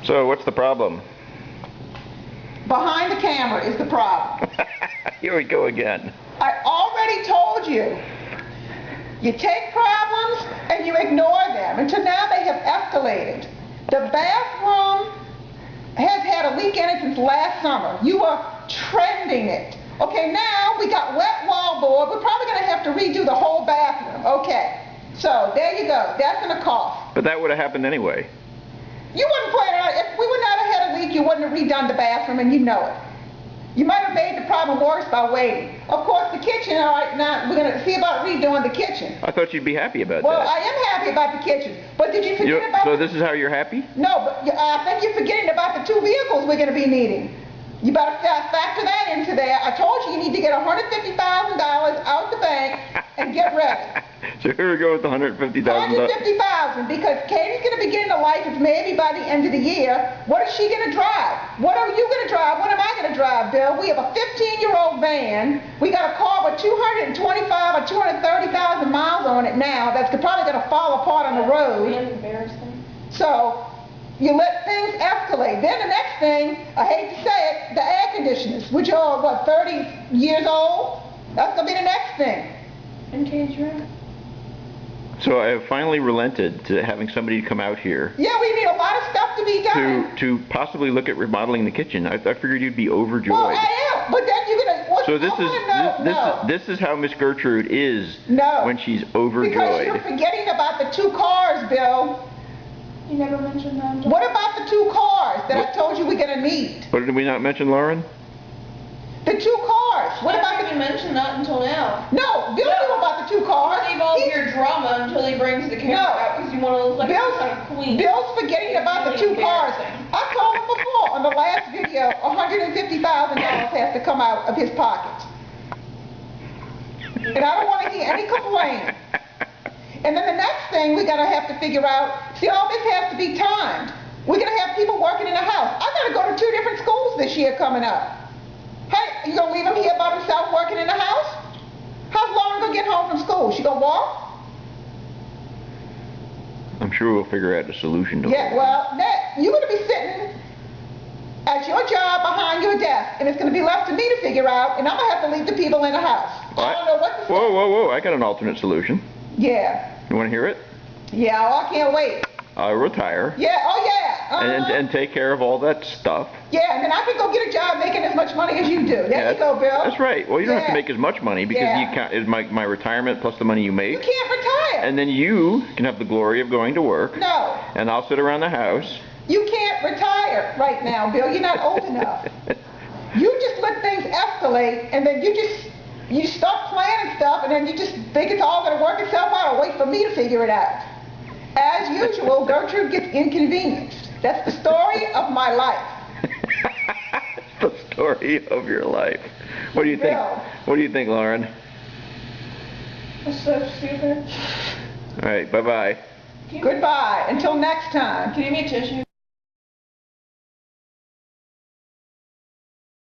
So what's the problem? Behind the camera is the problem. Here we go again. I already told you. You take problems and you ignore them. Until now they have escalated. The bathroom has had a leak in it since last summer. You are trending it. Okay, now we got wet wall board. We're probably going to have to redo the whole bathroom. Okay, so there you go. That's going to cost. But that would have happened anyway. You wouldn't plan it out. If we would not have had a leak, you wouldn't have redone the bathroom, and you know it. You might have made the problem worse by waiting. Of course, the kitchen, all right, now we're going to see about redoing the kitchen. I thought you'd be happy about Well, that. I am happy about the kitchen. But did you forget about... So this is how you're happy? No, but I think you're forgetting about the 2 vehicles we're going to be needing. You better factor that into there. I told you you need to get $150,000 out the bank and get ready. So here we go with the $150,000. $150,000 because Katie's going to be getting a license maybe by the end of the year. What is she going to drive? What are you going to drive? What am I going to drive, Bill? We have a 15-year-old van. We got a car with 225 or 230,000 miles on it now. That's probably going to fall apart on the road. That's embarrassing. So you let things escalate. Then the next thing, I hate to say it, the air conditioners, which are, what, 30 years old? That's going to be the next thing. In Katie's room. So I have finally relented to having somebody come out here. Yeah, we need a lot of stuff to be done. To possibly look at remodeling the kitchen. I figured you'd be overjoyed. Well, I am, but then you're gonna. So this is how Miss Gertrude is when she's overjoyed. Because you're forgetting about the 2 cars, Bill. You never mentioned that. What about the 2 cars that I told you we're gonna need? But did we not mention Lauren? The 2 cars. What about you mentioned that until now? No, Bill knew about the 2 cars. Save all of your drama until he brings the camera out because you want to look like some kind of queen. Bill's forgetting about the 2 cars. I told him before on the last video, $150,000 has to come out of his pocket. And I don't want to hear any complaining. And then the next thing we're going to have to figure out, see, all this has to be timed. We're going to have people working in the house. I got to go to 2 different schools this year coming up. Hey, you going to leave him here by himself working in the house? How's Lauren going to get home from school? She going to walk? I'm sure we'll figure out a solution to it. Yeah, well, you're going to be sitting at your job behind your desk, and it's going to be left to me to figure out, and I'm going to have to leave the people in the house. What? I don't know what to say. Whoa, I got an alternate solution. Yeah. You want to hear it? Yeah, I can't wait. I'll retire. Yeah, oh yeah. And take care of all that stuff. Yeah, and then I can go get a job making as much money as you do. There you go, Bill. That's right. Well, you don't have to make as much money because you can't, it's my retirement plus the money you make. You can't retire. And then you can have the glory of going to work. No. And I'll sit around the house. You can't retire right now, Bill. You're not old enough. You just let things escalate, and then you start planning stuff, and then you just think it's all going to work itself out, or wait for me to figure it out. As usual, Gertrude gets inconvenienced. That's the story of my life. The story of your life. What do you think? What do you think, Lauren? That's so stupid. All right, bye-bye. Goodbye. Until next time. Can you give me a tissue?